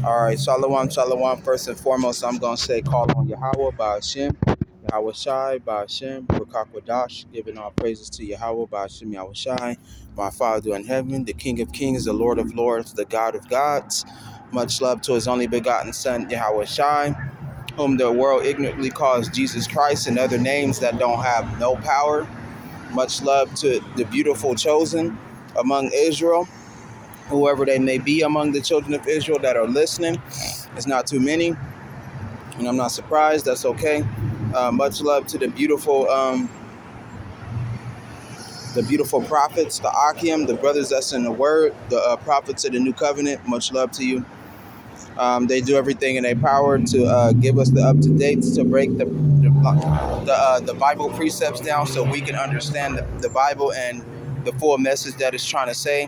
All right, Shalom, Shalom. First and foremost, I'm going to say call on Yahweh by Hashem, Yahweh Shai by Hashem, Rakakwadash, giving all praises to Yahweh by Hashem, Yahweh Shai, my Father in heaven, the King of kings, the Lord of lords, the God of gods. Much love to his only begotten Son, Yahweh Shai, whom the world ignorantly calls Jesus Christ and other names that don't have no power. Much love to the beautiful chosen among Israel, whoever they may be among the children of Israel that are listening. It's not too many, and I'm not surprised. That's okay. Much love to the beautiful prophets, the Akim, the brothers that's in the Word, the prophets of the New Covenant. Much love to you. They do everything in their power to give us the up to dates, to break the Bible precepts down, so we can understand the Bible and the full message that it's trying to say.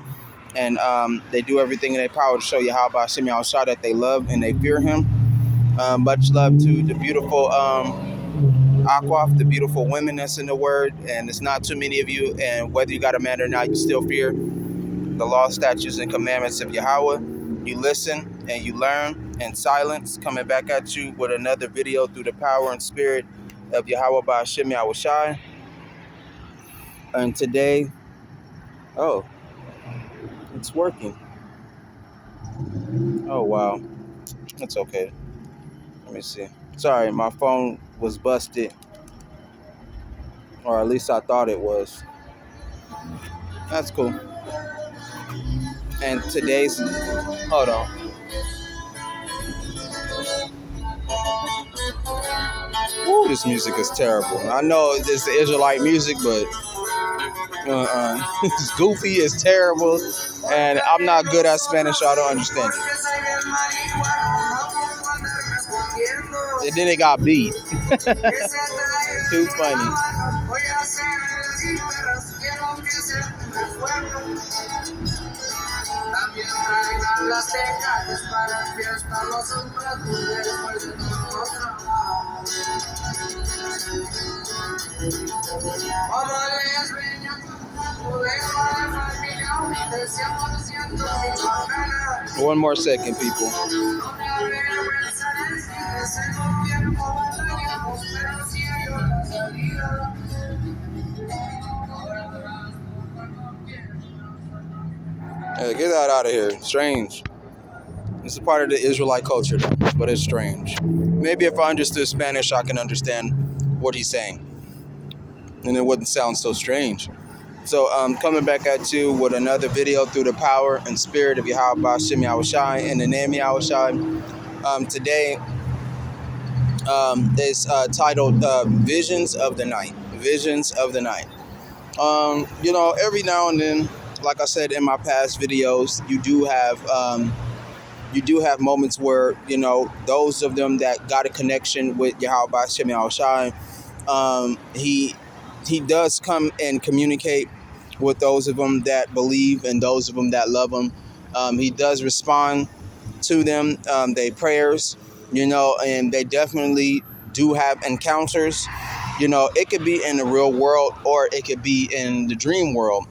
And they do everything in their power to show you how about Shimei Shah that they love and they fear him. Much love to the beautiful Aquaf, the beautiful women that's in the Word, and it's not too many of you, and whether you got a man or not, you still fear the law, statutes, and commandments of Yahweh. You listen and you learn in silence, coming back at you with another video through the power and spirit of Yahweh by Hashem Yahweh Shai. And today, oh, it's working. Oh, wow. It's okay. Let me see. Sorry, my phone was busted, or at least I thought it was. That's cool. And today's, hold on. Ooh, this music is terrible. I know it's the Israelite music, but it's goofy, it's terrible, and I'm not good at Spanish, so I don't understand it. And then it got beat. Too funny. One more second, people. Hey, get that out of here. Strange. It's a part of the Israelite culture, but it's strange. Maybe if I understood Spanish, I can understand what he's saying, and it wouldn't sound so strange. So coming back at you with another video through the power and spirit of Yahweh B'Shem Yahweh Shai in the name of Yahweh Shai. Today is titled Visions of the Night. Visions of the Night. Every now and then, like I said in my past videos, you do have moments where, those of them that got a connection with Yahweh B'Shem Yahweh Shai, he does come and communicate with those of them that believe and those of them that love him. He does respond to them, their prayers, and they definitely do have encounters. It could be in the real world or it could be in the dream world.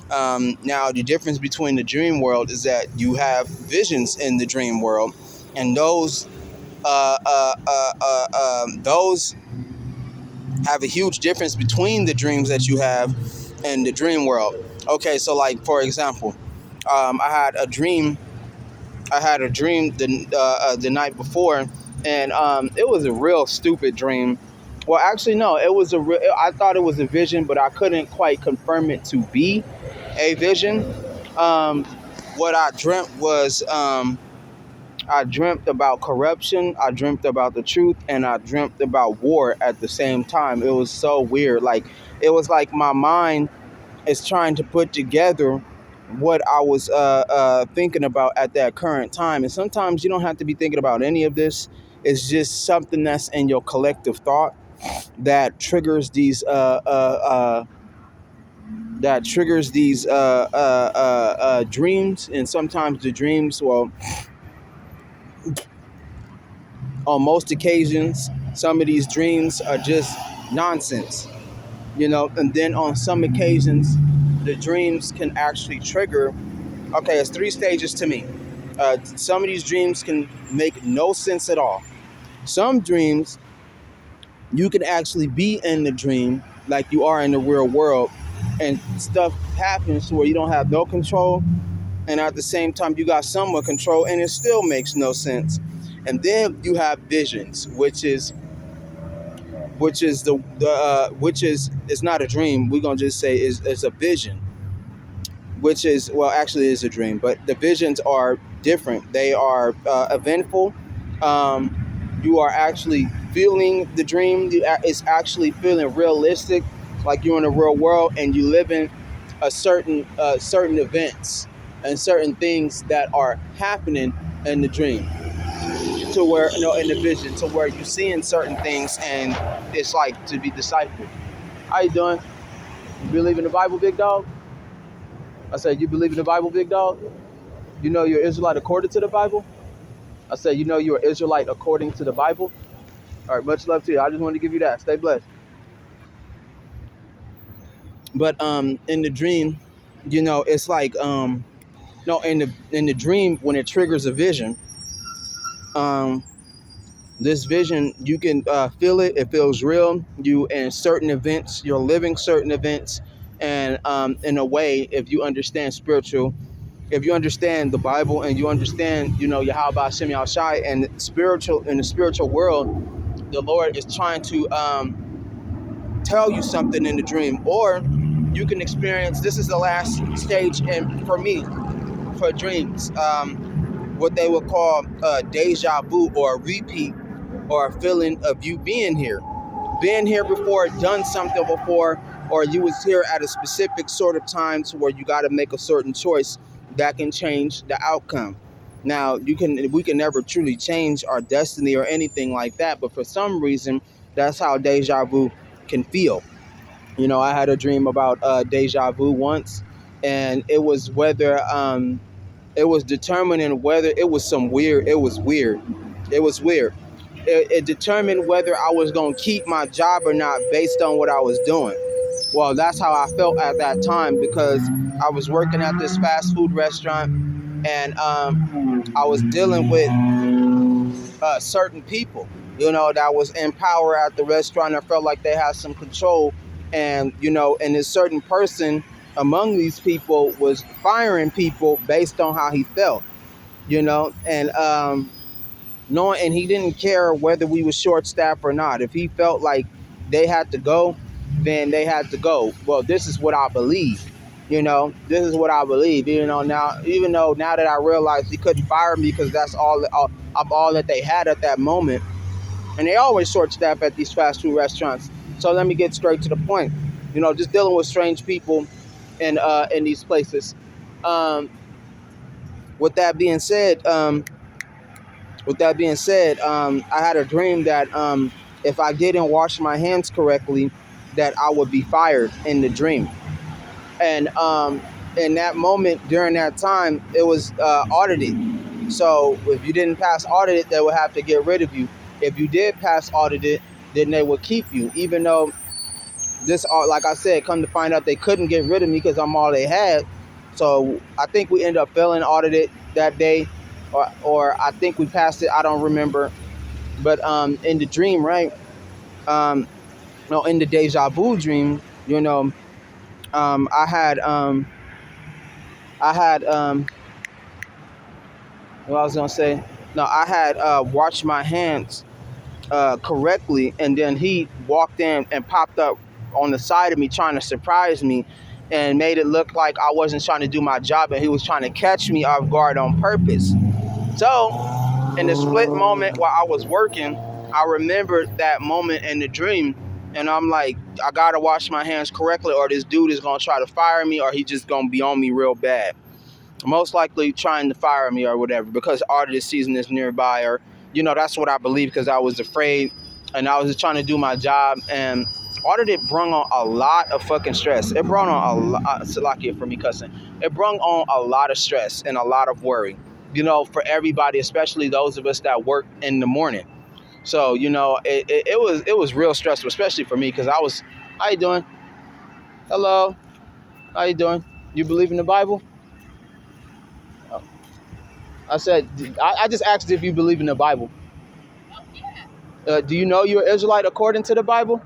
Now, the difference between the dream world is that you have visions in the dream world, and those have a huge difference between the dreams that you have in the dream world. Okay, so like for example, I had a dream the night before, and it was a real stupid dream. Well, actually, no, I thought it was a vision, but I couldn't quite confirm it to be a vision. What I dreamt was I dreamt about corruption, I dreamt about the truth, and I dreamt about war at the same time. It was so weird. It was like my mind is trying to put together what I was thinking about at that current time. And sometimes you don't have to be thinking about any of this. It's just something that's in your collective thought that triggers these dreams. And sometimes the dreams, well, on most occasions, some of these dreams are just nonsense, and then on some occasions, the dreams can actually trigger. Okay, it's 3 stages to me. Some of these dreams can make no sense at all. Some dreams, you can actually be in the dream like you are in the real world, and stuff happens to where you don't have no control, and at the same time you got somewhat control, and it still makes no sense. And then you have visions, which is it's not a dream. We're gonna just say is a vision, which is, well, actually is a dream, but the visions are different. They are eventful. You are actually feeling the dream. It's actually feeling realistic, like you're in the real world and you live in a certain events and certain things that are happening in the dream, to where, in the vision, to where you're seeing certain things and it's like to be deciphered. How you doing? You believe in the Bible, big dog? I said, you believe in the Bible, big dog? You know you're Israelite according to the Bible? I said, you know you're Israelite according to the Bible? All right, much love to you. I just wanted to give you that. Stay blessed. But in the dream, it's like no, in the dream, when it triggers a vision, um this vision, you can feel it. It feels real. You, in certain events, you're living certain events, and in a way, if you understand the Bible and you understand, Yahweh Hashem Shai, and in the spiritual world, the Lord is trying to tell you something in the dream, or you can experience. This is the last stage, and for me, for dreams, what they would call deja vu, or a repeat, or a feeling of you being here before, done something before, or you was here at a specific sort of time to where you got to make a certain choice that can change the outcome. Now, we can never truly change our destiny or anything like that, but for some reason, that's how deja vu can feel. I had a dream about deja vu once, and it was determining whether it was weird. It was weird. It determined whether I was going to keep my job or not based on what I was doing. Well, that's how I felt at that time, because I was working at this fast food restaurant, and I was dealing with certain people, that was in power at the restaurant. I felt like they had some control, and this certain person among these people was firing people based on how he felt, and knowing, and he didn't care whether we were short staffed or not. If he felt like they had to go, then they had to go. Well, this is what I believe. This is what I believe. Now, even though now that I realize he couldn't fire me because that's all that they had at that moment, and they always short staff at these fast food restaurants. So let me get straight to the point. Just dealing with strange people in these places. Um, with that being said, I had a dream that if I didn't wash my hands correctly, that I would be fired in the dream. And in that moment, during that time, it was audited. So if you didn't pass audited, they would have to get rid of you. If you did pass audited, then they would keep you. Even though like I said, come to find out, they couldn't get rid of me because I'm all they had. So I think we ended up failing audited that day, or I think we passed it. I don't remember. But in the dream, right? Um, no, in the deja vu dream, I had what I was gonna say. No, I had washed my hands correctly, and then he walked in and popped up on the side of me, trying to surprise me, and made it look like I wasn't trying to do my job, and he was trying to catch me off guard on purpose. So, in the split moment while I was working, I remembered that moment in the dream, and I'm like, I gotta wash my hands correctly, or this dude is gonna try to fire me, or he just gonna be on me real bad. Most likely trying to fire me or whatever, because audit season is nearby, or that's what I believe, because I was afraid and I was just trying to do my job. And audit brung on a lot of fucking stress. It brought on a lot, Salakia for me cussing. It brung on a lot of stress and a lot of worry, for everybody, especially those of us that work in the morning. So it was real stressful, especially for me, because I was, how you doing? Hello, how you doing? You believe in the Bible? I said, I just asked if you believe in the Bible. Do you know you're an Israelite according to the Bible?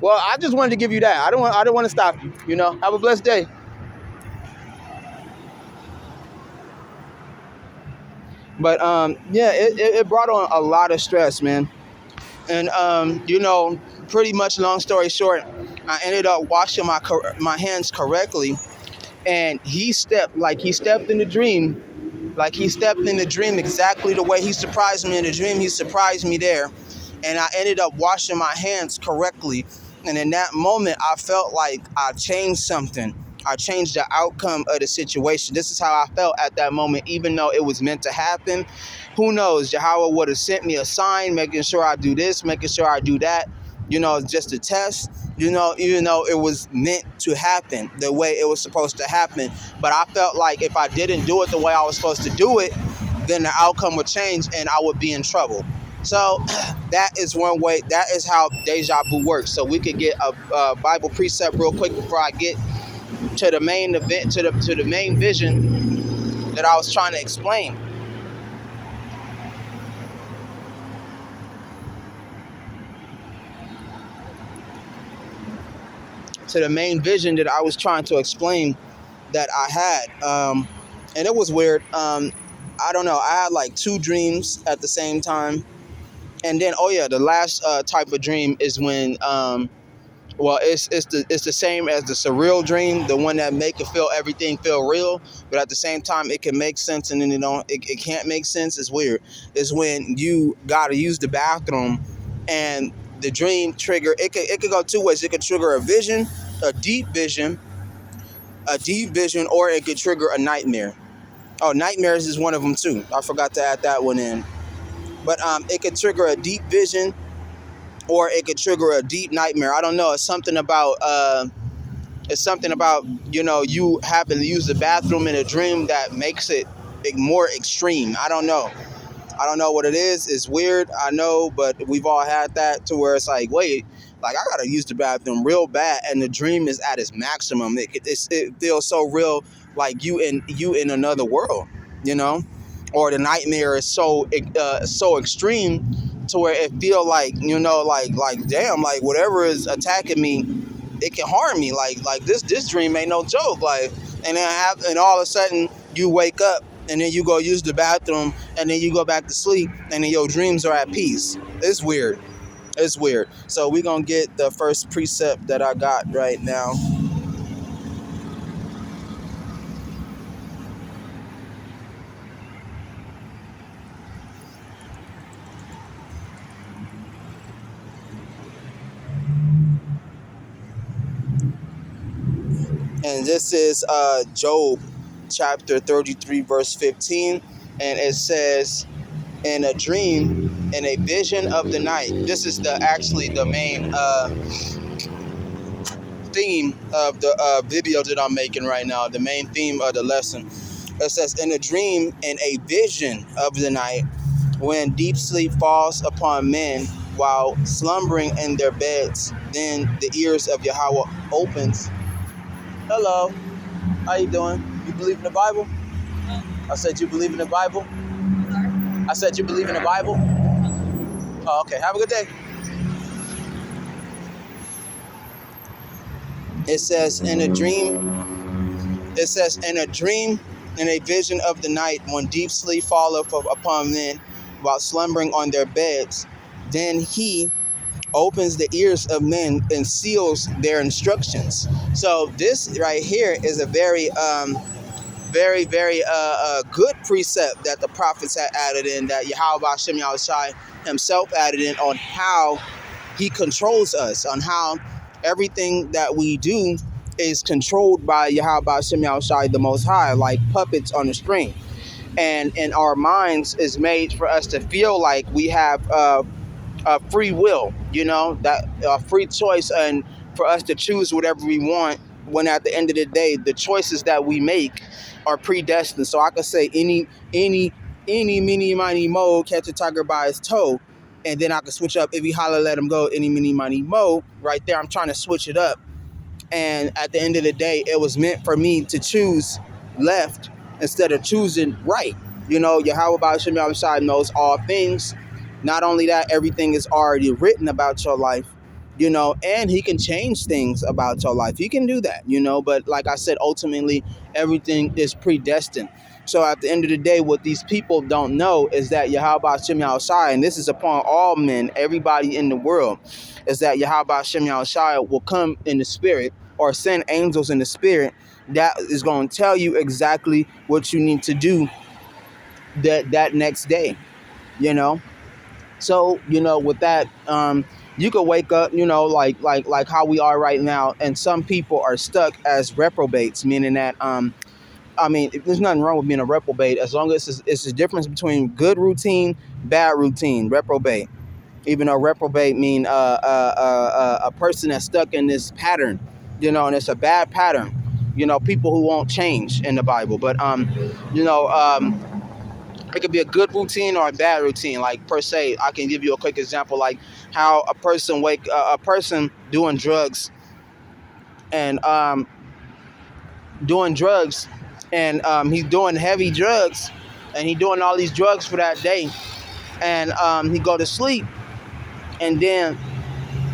Well, I just wanted to give you that. I don't want to stop you. You know, have a blessed day. But yeah, it brought on a lot of stress, man. And you know, pretty much long story short, I ended up washing my hands correctly, and he stepped in the dream, like he stepped in the dream exactly the way he surprised me in the dream. He surprised me there, and I ended up washing my hands correctly. And in that moment, I felt like I changed something. I changed the outcome of the situation. This is how I felt at that moment, even though it was meant to happen. Who knows? Yahweh would have sent me a sign, making sure I do this, making sure I do that. You know, just a test. You know, even though it was meant to happen the way it was supposed to happen. But I felt like if I didn't do it the way I was supposed to do it, then the outcome would change and I would be in trouble. So that is one way. That is how deja vu works. So we could get a Bible precept real quick before I get to the main event, to the main vision that I was trying to explain. To the main vision that I was trying to explain that I had, and it was weird. I don't know. I had like two dreams at the same time, and then oh yeah, the last type of dream is when well, it's the same as the surreal dream, the one that make it feel everything feel real, but at the same time it can make sense and then it can't make sense. It's weird. It's when you gotta use the bathroom, and the dream trigger. It could go two ways. It could trigger a deep vision, or it could trigger a nightmare. Oh, nightmares is one of them too. I forgot to add that one in. But it could trigger a deep vision, or it could trigger a deep nightmare. I don't know. It's something about you know you happen to use the bathroom in a dream that makes it more extreme. I don't know. I don't know what it is. It's weird. I know, but we've all had that to where it's like, wait, like I gotta use the bathroom real bad, and the dream is at its maximum. It feels so real, like you in another world, you know, or the nightmare is so extreme to where it feel like you know, like damn, like whatever is attacking me, it can harm me. Like this dream ain't no joke. Like, and all of a sudden you wake up and then you go use the bathroom and then you go back to sleep and then your dreams are at peace. It's weird. It's weird. So we're going to get the first precept that I got right now. And this is Job chapter 33 verse 15, and it says, in a dream, in a vision of the night. This is actually the main theme of the video that I'm making right now, the main theme of the lesson. It says, in a dream, in a vision of the night, when deep sleep falls upon men while slumbering in their beds, then the ears of Yahweh opens. Hello, how you doing? You believe in the Bible? I said you believe in the Bible? I said you believe in the Bible? Oh, okay, have a good day. It says in a dream, in a vision of the night, when deep sleep falleth upon men while slumbering on their beds, then he opens the ears of men and seals their instructions. So this right here is a very good precept that the prophets had added in, that Yahweh Hashem Yahushai himself added in, on how he controls us, on how everything that we do is controlled by Yahweh Hashem Yahushai the Most High, like puppets on a string. And in our minds is made for us to feel like we have free will, you know, that free choice, and for us to choose whatever we want, when at the end of the day, the choices that we make are predestined. So I could say any, meeny, miny, mo, catch a tiger by his toe, and then I could switch up, if he holler, let him go, any, meeny, miny, mo, right there. I'm trying to switch it up. And at the end of the day, it was meant for me to choose left instead of choosing right. Yahweh Ba'ashem Yahushua knows all things. Not only that, everything is already written about your life, and he can change things about your life. He can do that, but like I said, ultimately, everything is predestined. So at the end of the day, what these people don't know is that Yahweh Ba'ashem Yahushua, and this is upon all men, everybody in the world, is that Yahweh Ba'ashem Yahushua will come in the spirit or send angels in the spirit that is going to tell you exactly what you need to do that next day, you know. So with that, you could wake up, like how we are right now, and some people are stuck as reprobates, meaning that I mean, there's nothing wrong with being a reprobate as long as it's the difference between good routine, bad routine, reprobate. Even though reprobate mean a person that's stuck in this pattern, and it's a bad pattern. People who won't change in the Bible, but you know, it could be a good routine or a bad routine. Like per se, I can give you a quick example, like how a person doing drugs and doing drugs and he's doing heavy drugs and he doing all these drugs for that day, and he go to sleep, and then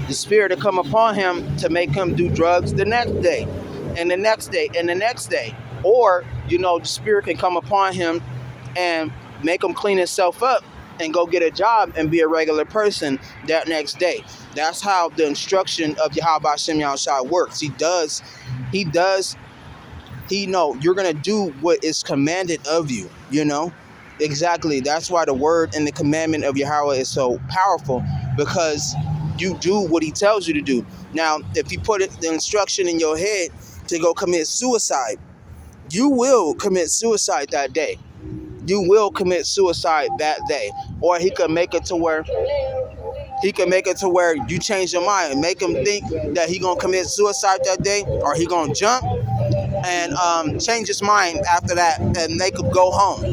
the spirit will come upon him to make him do drugs the next day and the next day and the next day. Or the spirit can come upon him and make him clean himself up and go get a job and be a regular person that next day. That's how the instruction of Yahweh Hashem Yahushua works. You're going to do what is commanded of you, Exactly. That's why the word and the commandment of Yahweh is so powerful, because you do what he tells you to do. Now, if you put the instruction in your head to go commit suicide, you will commit suicide that day. You will commit suicide that day. Or he could make it to where you change your mind and make him think that he gonna commit suicide that day, or he gonna jump and change his mind after that and make him go home,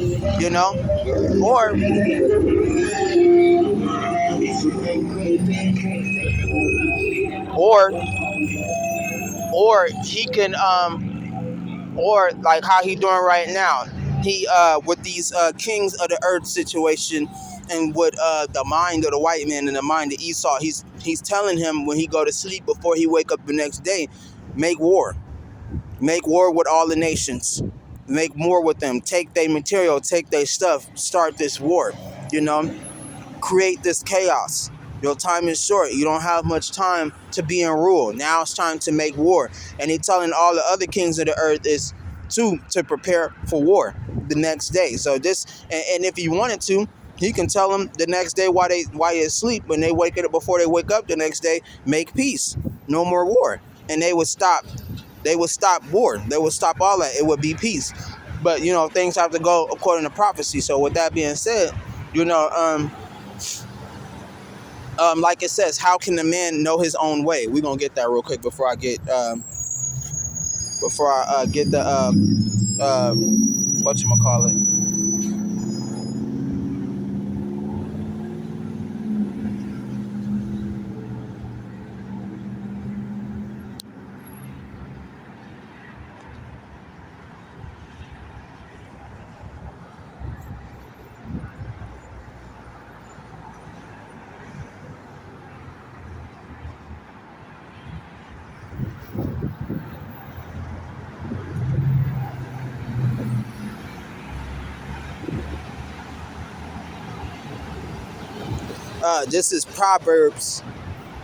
or or or he can or like how he doing right now. He with these kings of the earth situation, and with the mind of the white man and the mind of Esau, he's telling him when he go to sleep before he wake up the next day, make war with all the nations, make war with them, take their material, take their stuff, start this war, create this chaos. Your time is short. You don't have much time to be in rule. Now it's time to make war. And he's telling all the other kings of the earth is to prepare for war the next day. So this, and if he wanted to, he can tell them the next day while they asleep, when they wake up, before they wake up the next day, make peace, no more war, and they would stop war. They would stop all that. It would be peace. But things have to go according to prophecy. So with that being said, like it says, how can a man know his own way? We're gonna get that real quick before I get the whatchamacallit. This is Proverbs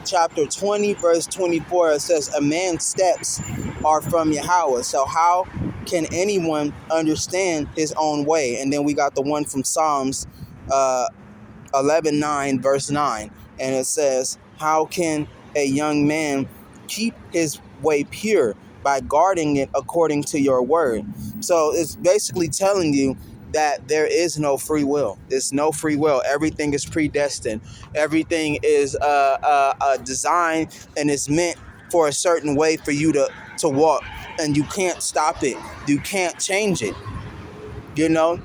chapter 20, verse 24. It says, a man's steps are from Yahweh, so how can anyone understand his own way? And then we got the one from Psalms 11:9, verse 9. And it says, how can a young man keep his way pure? By guarding it according to your word. So it's basically telling you that there is no free will. There's no free will. Everything is predestined. Everything is designed and is meant for a certain way for you to walk, and you can't stop it. You can't change it. You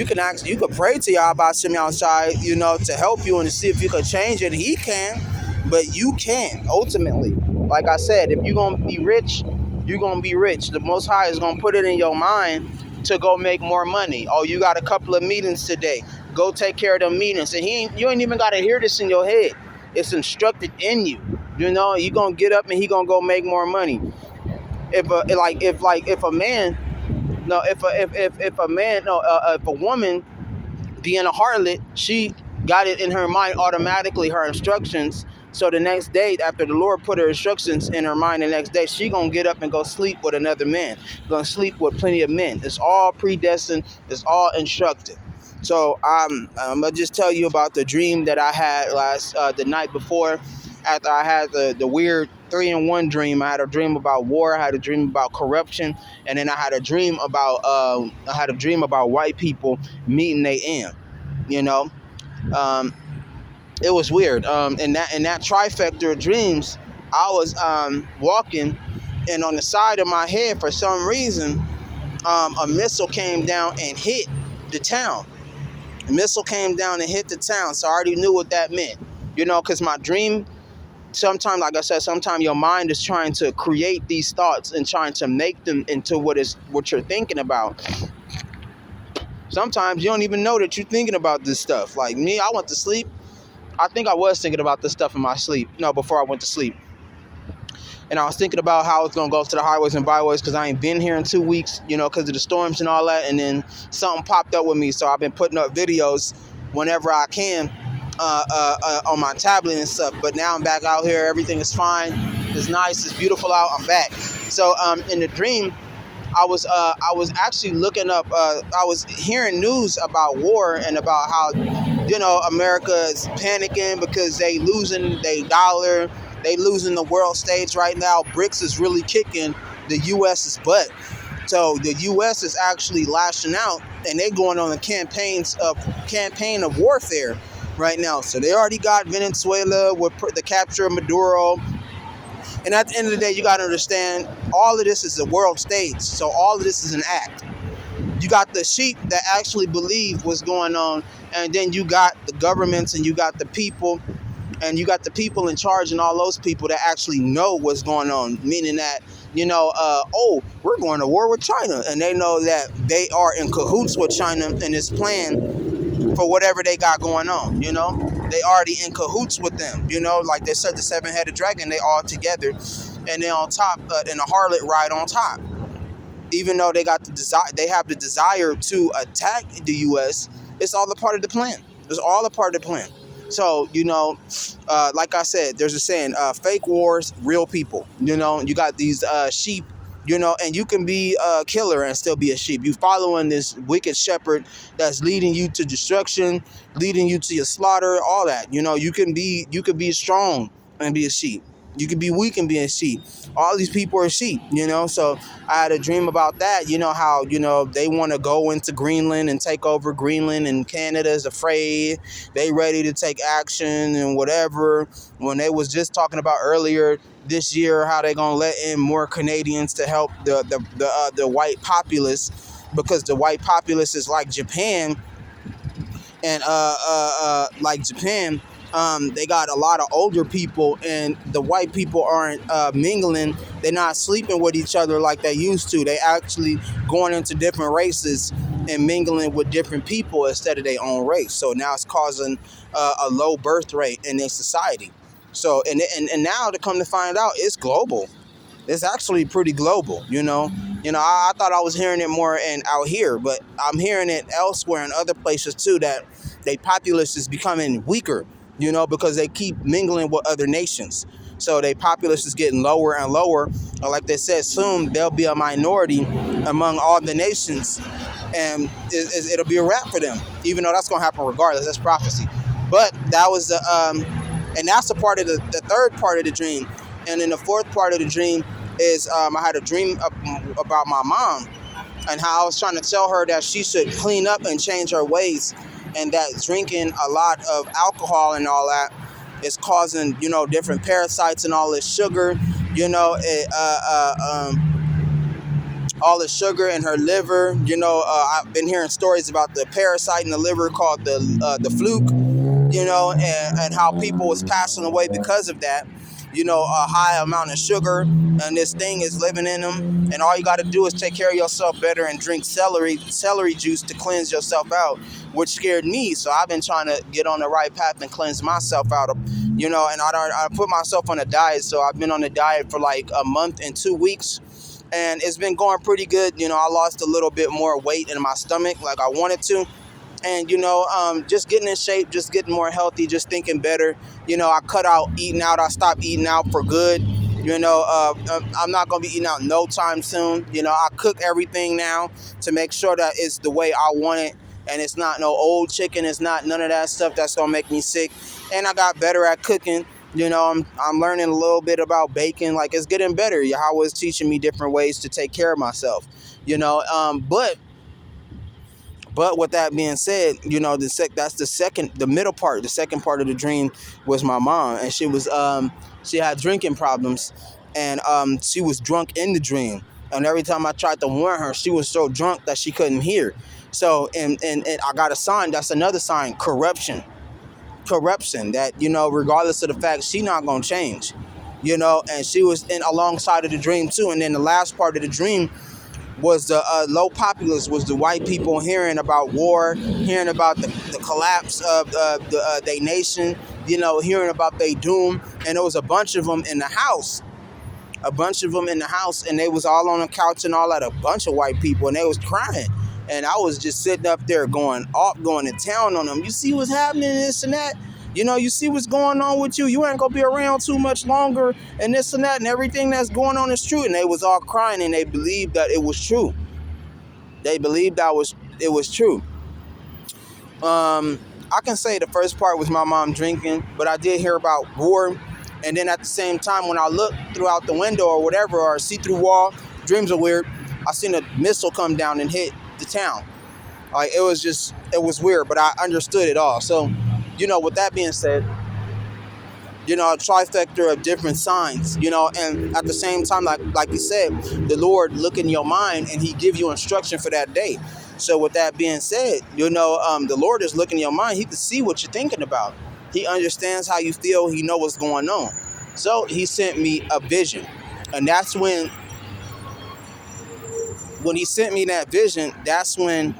could pray to Yahweh Shem Yahushai, to help you and to see if you could change it. He can, but you can't ultimately. like I said, if you're gonna be rich, you're gonna be rich. The Most High is gonna put it in your mind to go make more money. Oh, you got a couple of meetings today. Go take care of them meetings. And you ain't even gotta hear this in your head. It's instructed in you. You know, you gonna get up and he gonna go make more money. If a man, no, if a man, no, if a woman being a harlot, she got it in her mind automatically, her instructions. So the next day, after the Lord put her instructions in her mind, the next day she gonna get up and go sleep with another man, gonna sleep with plenty of men. It's all predestined. It's all instructed. So I'm gonna just tell you about the dream that I had the night before, after I had the weird 3-in-1 dream. I had a dream about war. I had a dream about corruption, and then I had a dream about white people meeting their end. You know, it was weird. In that trifecta of dreams, I was walking, and on the side of my head, for some reason, a missile came down and hit the town. A missile came down and hit the town, so I already knew what that meant. You know, because my dream, sometimes, like I said, sometimes your mind is trying to create these thoughts and trying to make them into what you're thinking about. Sometimes you don't even know that you're thinking about this stuff. Like me, I went to sleep. I think I was thinking about this stuff in my sleep. No, before I went to sleep. And I was thinking about how I was going to go to the highways and byways because I ain't been here in 2 weeks, you know, because of the storms and all that. And then something popped up with me. So I've been putting up videos whenever I can on my tablet and stuff. But now I'm back out here. Everything is fine. It's nice. It's beautiful out. I'm back. So in the dream, I was actually looking up. I was hearing news about war and about how, you know, America is panicking because they losing their dollar. They losing the world stage right now. BRICS is really kicking the U.S.'s butt. So the U.S. is actually lashing out, and they're going on a campaign of warfare right now. So they already got Venezuela with the capture of Maduro. And at the end of the day, you got to understand, all of this is a world stage. So all of this is an act. You got the sheep that actually believe what's going on, and then you got the governments, and you got the people. And you got the people in charge and all those people that actually know what's going on, meaning that, you know, we're going to war with China. And they know that they are in cahoots with China in this plan for whatever they got going on, you know. They already in cahoots with them, you know, like they said, the seven-headed dragon, they all together. And then on top, and a harlot ride on top. Even though they got they have the desire to attack the U.S., it's all a part of the plan. It's all a part of the plan. So, you know, like I said, there's a saying, fake wars, real people. You know, you got these sheep, you know, and you can be a killer and still be a sheep. You following this wicked shepherd that's leading you to destruction, leading you to your slaughter, all that. You know, you can be strong and be a sheep. You can be weak and be a sheep. All these people are sheep, you know. So I had a dream about that, you know, how, you know, they want to go into Greenland and take over Greenland, and Canada is afraid. They ready to take action and whatever. When they was just talking about earlier this year how they going to let in more Canadians to help the white populace, because the white populace is like Japan. And like Japan, they got a lot of older people, and the white people aren't mingling. They're not sleeping with each other like they used to. They actually going into different races and mingling with different people instead of their own race. So now it's causing a low birth rate in their society. So and now to come to find out, it's global. It's actually pretty global, you know. I thought I was hearing it more out here, but I'm hearing it elsewhere in other places too, that their populace is becoming weaker, you know, because they keep mingling with other nations. So their populace is getting lower and lower. Like they said, soon they'll be a minority among all the nations, and it'll be a wrap for them, even though that's going to happen regardless. That's prophecy. But that was and that's the part of the third part of the dream. And then the fourth part of the dream is I had a dream about my mom, and how I was trying to tell her that she should clean up and change her ways, and that drinking a lot of alcohol and all that is causing, you know, different parasites and all this sugar, you know, all the sugar in her liver. You know, I've been hearing stories about the parasite in the liver called the fluke, you know, and how people was passing away because of that. a high amount of sugar, and this thing is living in them. And all you got to do is take care of yourself better and drink celery juice to cleanse yourself out, which scared me. So I've been trying to get on the right path and cleanse myself out of, and I put myself on a diet. So I've been on a diet for like a month and 2 weeks, and it's been going pretty good. I lost a little bit more weight in my stomach like I wanted to. And just getting in shape, just getting more healthy, just thinking better. I cut out eating out. I stopped eating out for good. I'm not gonna be eating out no time soon. I cook everything now to make sure that it's the way I want it, and it's not no old chicken. It's not none of that stuff that's gonna make me sick. And I got better at cooking. I'm learning a little bit about baking. Like, it's getting better. Yahweh is teaching me different ways to take care of myself. But with that being said, that's the middle part. The second part of the dream was my mom, and she had drinking problems, and she was drunk in the dream. And every time I tried to warn her, she was so drunk that she couldn't hear. So, and I got a sign. That's another sign: corruption. That regardless of the fact, she not gonna change. And she was in alongside of the dream too. And then the last part of the dream was the low populace, was the white people hearing about war, hearing about the collapse of their nation, hearing about their doom. And there was a bunch of them in the house. And they was all on the couch and all that, a bunch of white people, and they was crying. And I was just sitting up there going to town on them. You see what's happening, this and that? You see what's going on with you. You ain't gonna be around too much longer, and this and that, and everything that's going on is true. And they was all crying, and they believed that it was true. They believed that it was true. I can say the first part was my mom drinking, but I did hear about war. And then at the same time, when I looked throughout the window or whatever, or see-through wall, dreams are weird, I seen a missile come down and hit the town. Like, it was weird, but I understood it all. So, with that being said, a trifecta of different signs, and at the same time, like you said, the Lord look in your mind and he give you instruction for that day. So with that being said, the Lord is looking in your mind. He can see what you're thinking about. He understands how you feel. He knows what's going on. So he sent me a vision. And that's when he sent me that vision, that's when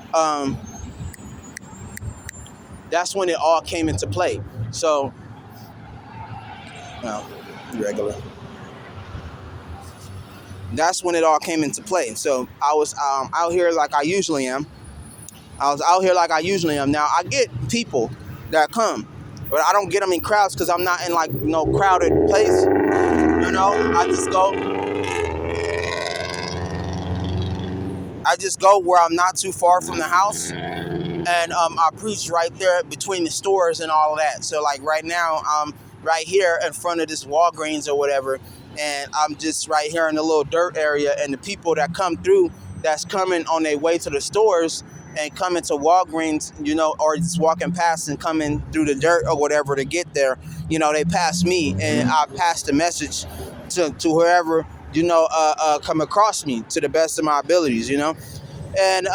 it all came into play. So, regular. That's when it all came into play. So I was out here like I usually am. Now I get people that come, but I don't get them in crowds because I'm not in like no crowded place. I just go where I'm not too far from the house, and I preach right there between the stores and all of that. So like right now, I'm right here in front of this Walgreens or whatever, and I'm just right here in the little dirt area, and the people that come through, that's coming on their way to the stores and coming to Walgreens, or just walking past and coming through the dirt or whatever to get there, they pass me, and I pass the message to whoever, come across me to the best of my abilities, And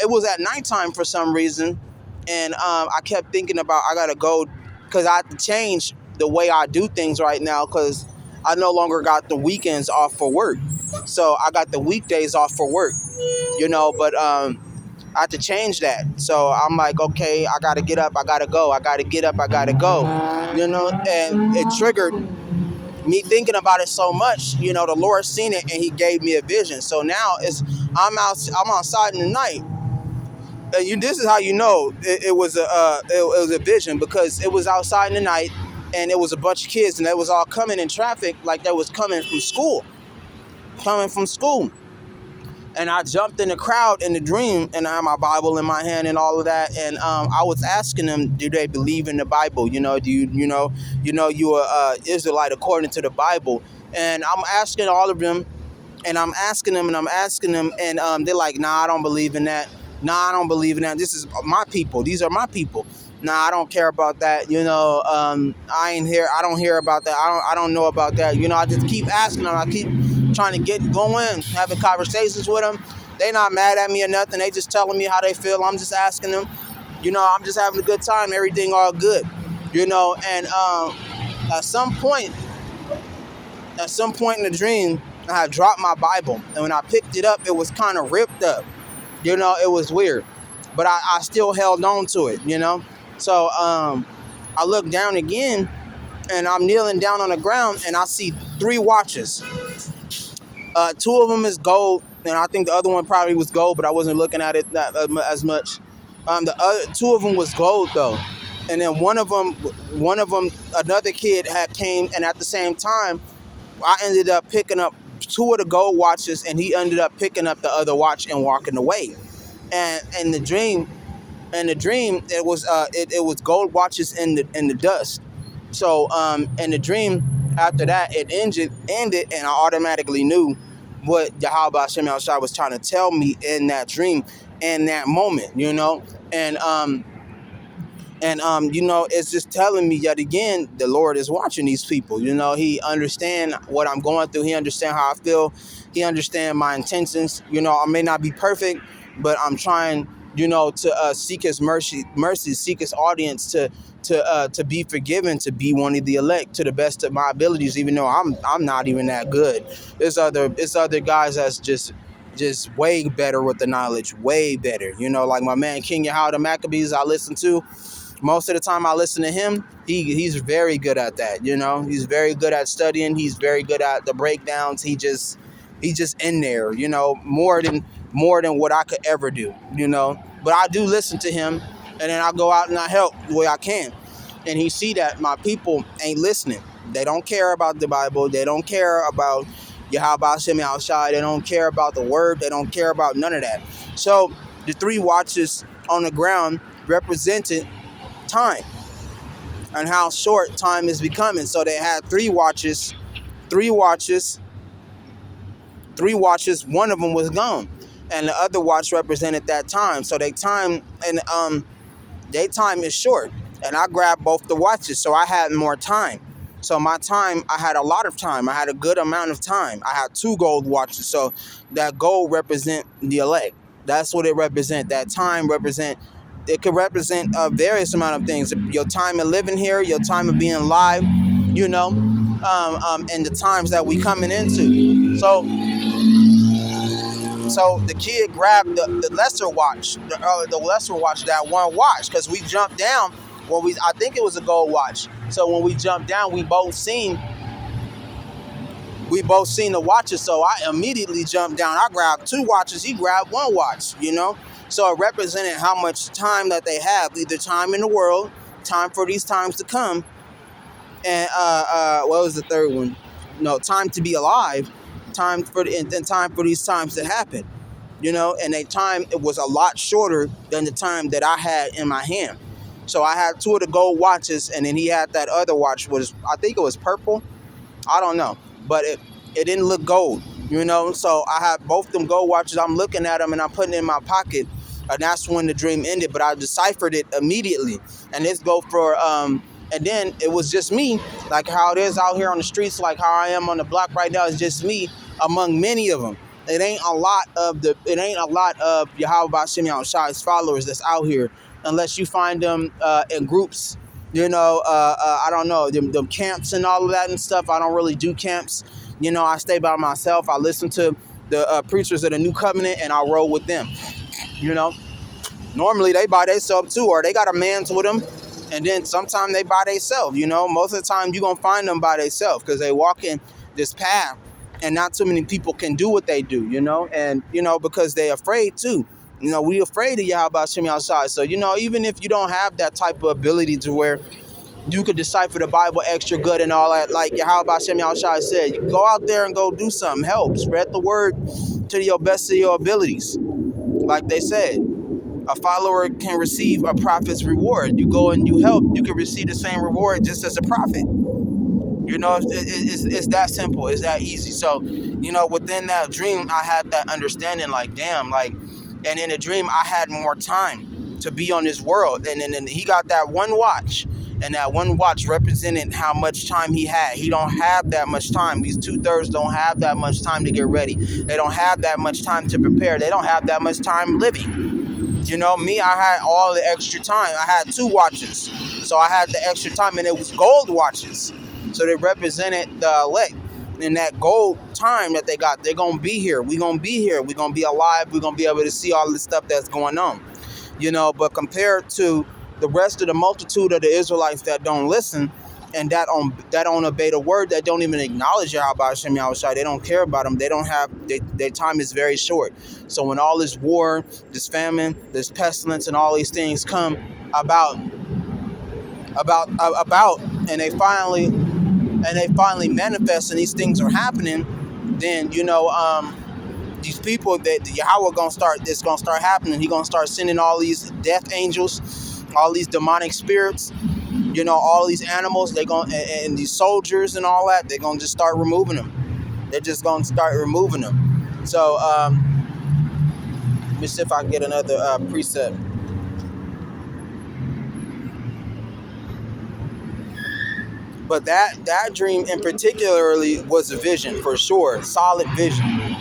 it was at nighttime for some reason, and I kept thinking about, I gotta go, because I have to change the way I do things right now, because I no longer got the weekends off for work. So I got the weekdays off for work, but I have to change that. So I'm like, okay, I gotta get up, I gotta go, I gotta get up, I gotta go, and it triggered me thinking about it so much. The Lord seen it and he gave me a vision. So now I'm outside in the night. This is how it was a vision, because it was outside in the night, and it was a bunch of kids, and they was all coming in traffic like they was coming from school. And I jumped in the crowd in the dream, and I had my Bible in my hand and all of that. And I was asking them, do they believe in the Bible? Do you are Israelite according to the Bible? And I'm asking all of them, and I'm asking them, and they're like, nah, I don't believe in that. Nah, I don't believe in that. This is my people. These are my people. Nah, I don't care about that. I ain't here. I don't hear about that. I don't know about that. I just keep asking them. I keep trying to get going, having conversations with them. They not mad at me or nothing. They just telling me how they feel. I'm just asking them. I'm just having a good time. Everything all good. And at some point, at some point in the dream, I had dropped my Bible, and when I picked it up, it was kind of ripped up. It was weird, but I still held on to it. So I look down again, and I'm kneeling down on the ground, and I see three watches. Two of them is gold, and I think the other one probably was gold, but I wasn't looking at it as much. The other two of them was gold though, and then one of them, another kid had came, and at the same time, I ended up picking up two of the gold watches, and he ended up picking up the other watch and walking away. And in the dream, it was gold watches in the dust. So in the dream, after that, it ended, and I automatically knew what Yahweh Hashem Yahushua was trying to tell me in that dream, in that moment, and it's just telling me yet again, the Lord is watching these people. He understand what I'm going through. He understand how I feel. He understand my intentions. I may not be perfect, but I'm trying, to seek His mercy, seek His audience to be forgiven, to be one of the elect to the best of my abilities. Even though I'm not even that good. It's other guys that's just way better with the knowledge, way better. Like my man King Yahweh the Maccabees, I listen to. Most of the time I listen to him, he's very good at that. He's very good at studying. He's very good at the breakdowns. He's just in there, more than what I could ever do, But I do listen to him, and then I go out and I help the way I can. And he see that my people ain't listening. They don't care about the Bible. They don't care about Yahweh Hashem Yahushua. They don't care about the word. They don't care about none of that. So the three watches on the ground represented time and how short time is becoming. So they had three watches. One of them was gone, and the other watch represented that time. So they time is short, and I grabbed both the watches, so I had more time. So my time, I had a lot of time. I had a good amount of time. I had two gold watches, so that gold represent the elect. That's what it represent. That time represent. It could represent a various amount of things. Your time of living here, your time of being alive, and the times that we coming into. So the kid grabbed the lesser watch, that one watch, because we jumped down. I think it was a gold watch. So when we jumped down, we both seen the watches. So I immediately jumped down. I grabbed two watches. He grabbed one watch. So it represented how much time that they have, either time in the world, time for these times to come, and what was the third one? No, time to be alive, time for these times to happen, and a time, it was a lot shorter than the time that I had in my hand. So I had two of the gold watches, and then he had that other watch, I think it was purple. I don't know, but it didn't look gold, So I had both them gold watches. I'm looking at them, and I'm putting it in my pocket. And that's when the dream ended, but I deciphered it immediately. And this go for, and then it was just me, like how it is out here on the streets, like how I am on the block right now. It's just me among many of them. It ain't a lot of Yahweh Hashem Yahushua's followers that's out here, unless you find them in groups. I don't know, them camps and all of that and stuff. I don't really do camps. I stay by myself. I listen to the preachers of the New Covenant, and I roll with them. Normally they by themselves too, or they got a man's with them, and then sometimes they by themselves. Most of the time you gonna find them by themselves, because they walk in this path, and not too many people can do what they do. And because they afraid too. We afraid of Yahweh Hashem Yahushua. So even if you don't have that type of ability to where you could decipher the Bible extra good and all that, like Yahweh Hashem Yahushua said, you go out there and go do something, help spread the word to your best of your abilities. Like they said, a follower can receive a prophet's reward. You go and you help, you can receive the same reward just as a prophet. It's that simple. It's that easy. So, within that dream, I had that understanding, like, damn, like, and in the dream, I had more time to be on this world. And then he got that one watch, and that one watch represented how much time he had. He don't have that much time. These 2/3 don't have that much time to get ready. They don't have that much time to prepare. They don't have that much time living. Me, I had all the extra time. I had two watches. So I had the extra time, and it was gold watches. So they represented the elect. in that gold time that they got, they're gonna be here. We're gonna be here. We're gonna be alive. We're gonna be able to see all the stuff that's going on. But compared to the rest of the multitude of the Israelites that don't listen and that don't obey the word, that don't even acknowledge Yahweh Hashem Yahushua, they don't care about them. They don't have their time is very short. So when all this war, this famine, this pestilence, and all these things come about, and they finally manifest, and these things are happening, then these people that Yahweh gonna start happening. He gonna start sending all these death angels, all these demonic spirits, all these animals. They gonna and these soldiers and all that. They're gonna just start removing them. They're just gonna start removing them. So let me see if I can get another preset. But that dream in particularly was a vision for sure, solid vision.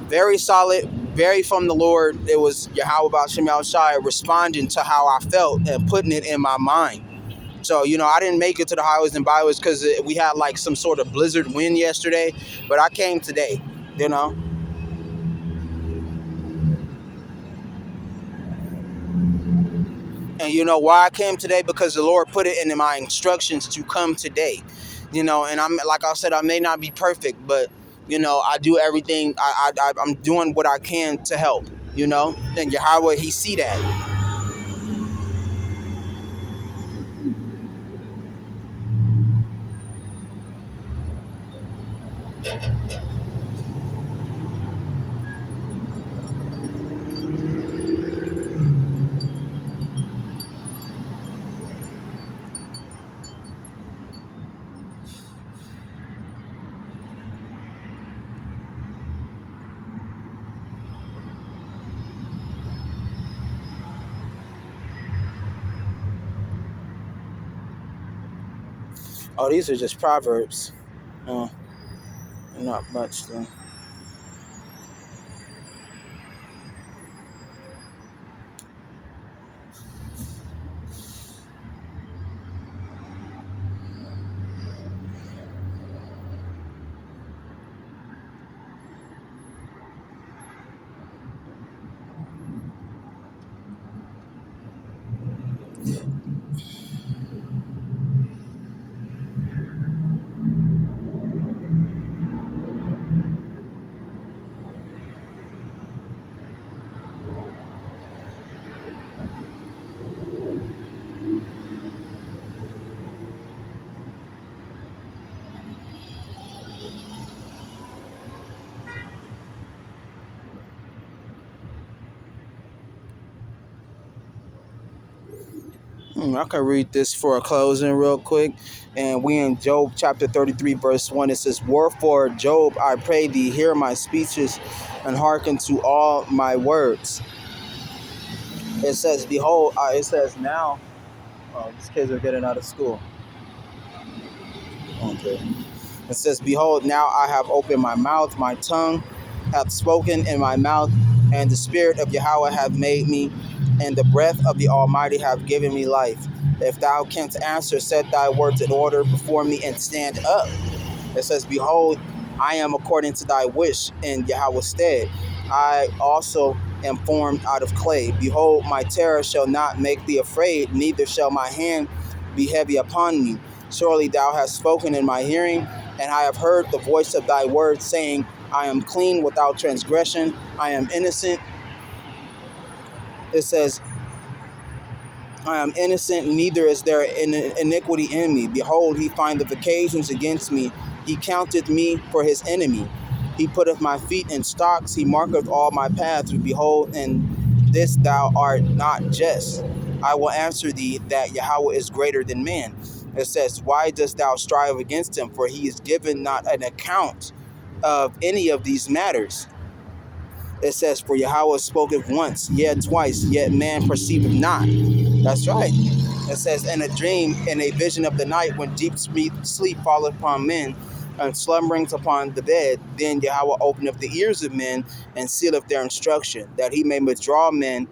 Very solid, very from the Lord. It was Yahweh Hashem Yahushua responding to how I felt and putting it in my mind. So, I didn't make it to the highways and byways because we had like some sort of blizzard wind yesterday, but I came today, And why I came today? Because the Lord put it in my instructions to come today. And I'm, like I said, I may not be perfect, but I do everything. I'm doing what I can to help. And Yahweh, He see that. Oh, these are just proverbs. Not much though. I can read this for a closing real quick. And we in Job chapter 33, verse 1. It says, "Wherefore, Job, I pray thee, hear my speeches and hearken to all my words." It says, behold, it says now, these kids are getting out of school. Okay. It says, behold, now I have opened my mouth, my tongue hath spoken in my mouth, and the Spirit of Yahweh hath made me, and the breath of the Almighty hath given me life. If thou canst answer, set thy words in order before me, and stand up. It says, behold, I am according to thy wish in Yahweh's stead. I also am formed out of clay. Behold, my terror shall not make thee afraid, neither shall my hand be heavy upon me. Surely thou hast spoken in my hearing, and I have heard the voice of thy word, saying, I am clean without transgression. I am innocent. It says, I am innocent, neither is there iniquity in me. Behold, he findeth occasions against me. He counteth me for his enemy. He putteth my feet in stocks. He marketh all my paths. Behold, in this thou art not just. I will answer thee that Yahweh is greater than man. It says, why dost thou strive against him? For he is given not an account of any of these matters. It says, for Yahweh spoketh once, yet twice, yet man perceiveth not. That's right. It says, in a dream, in a vision of the night, when deep sleep falleth upon men, and slumberings upon the bed, then Yahweh openeth the ears of men, and sealeth their instruction, that he may withdraw man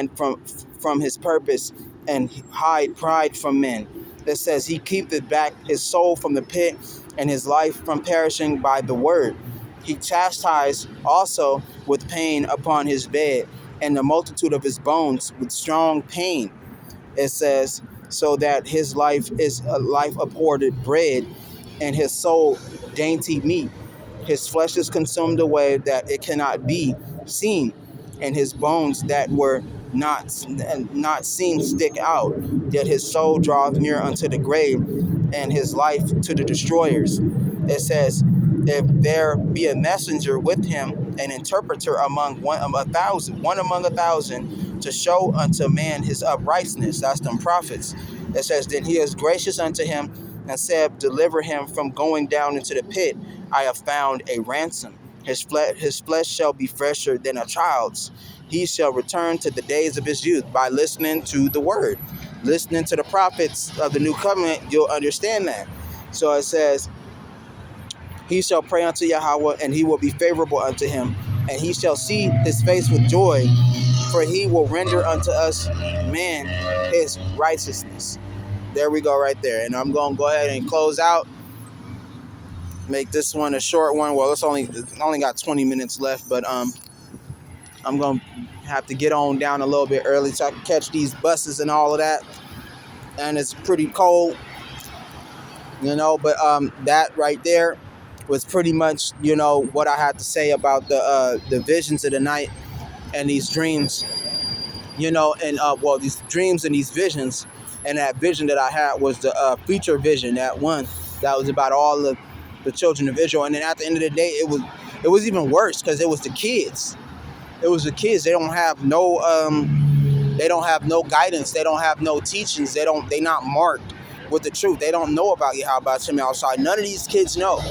from his purpose, and hide pride from men. It says, he keepeth back his soul from the pit, and his life from perishing by the word. He chastised also with pain upon his bed, and the multitude of his bones with strong pain. It says, so that his life is a life abhorred bread, and his soul dainty meat. His flesh is consumed away that it cannot be seen, and his bones that were not seen stick out. Yet his soul draweth near unto the grave, and his life to the destroyers. It says, if there be a messenger with him, an interpreter among one among a thousand, to show unto man his uprightness, that's them prophets. It says, then he is gracious unto him, and said, deliver him from going down into the pit. I have found a ransom. His flesh shall be fresher than a child's. He shall return to the days of his youth. By listening to the word, listening to the prophets of the new covenant, you'll understand that. So it says, he shall pray unto Yahweh, and he will be favorable unto him, and he shall see his face with joy, for he will render unto us man his righteousness. There we go right there. And I'm going to go ahead and close out, make this one a short one. Well, it's only got 20 minutes left, but I'm going to have to get on down a little bit early so I can catch these buses and all of that. And it's pretty cold, but that right there was pretty much, what I had to say about the visions of the night and these dreams, and these dreams and these visions. And that vision that I had was the future vision, that one that was about all of the children of Israel. And then at the end of the day, it was even worse because it was the kids. It was the kids. They don't have no guidance. They don't have no teachings. They not marked with the truth. They don't know about Yahweh Shem outside. None of these kids know.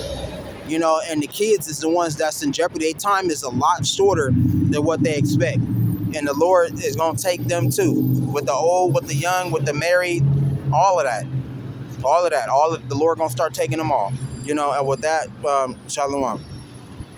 And the kids is the ones that's in jeopardy. Their time is a lot shorter than what they expect. And the Lord is going to take them too. With the old, with the young, with the married, all of that. The Lord going to start taking them all. And with that, shalom.